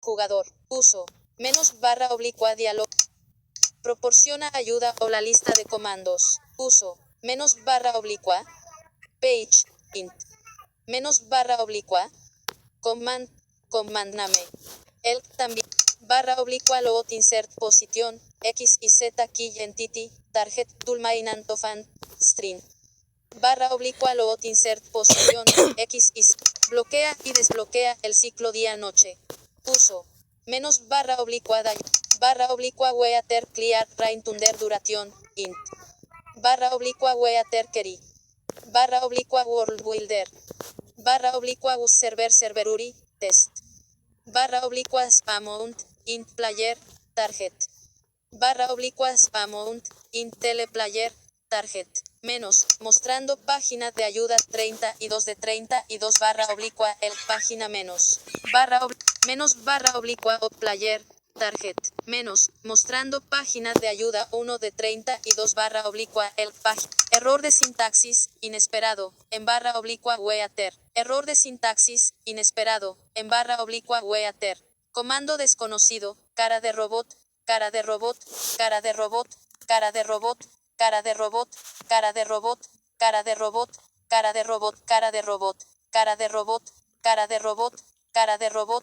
Jugador. Uso. Menos barra oblicua diálogo. Proporciona ayuda o la lista de comandos. Uso. Menos barra oblicua. Page. Int. Menos barra oblicua. Command. Command name. El también. Barra oblicua load insert posición. X y Z key entity. Target tool main antofan. String. Barra oblicua load insert posición. X y Z. Bloquea y desbloquea el ciclo día-noche. Uso. Menos barra oblicua day. Barra oblicua weather clear rain thunder duración. Int. Barra oblicua weather query. Barra oblicua world builder. Barra oblicua us server serveruri. Test. Barra oblicua spamount. Int player. Target. Barra oblicua spamount. Int teleplayer. Target. Menos. Mostrando página de ayuda 32 de 32 barra oblicua el página menos. Menos barra oblicua o player. Target. Menos. Mostrando página de ayuda 1 de 32 barra oblicua el página. Error de sintaxis, inesperado, en barra oblicua weather. Error de sintaxis, inesperado, en barra oblicua weather. Comando desconocido, cara de robot, cara de robot, cara de robot, cara de robot, cara de robot, cara de robot, cara de robot, cara de robot, cara de robot, cara de robot, cara de robot, cara de robot,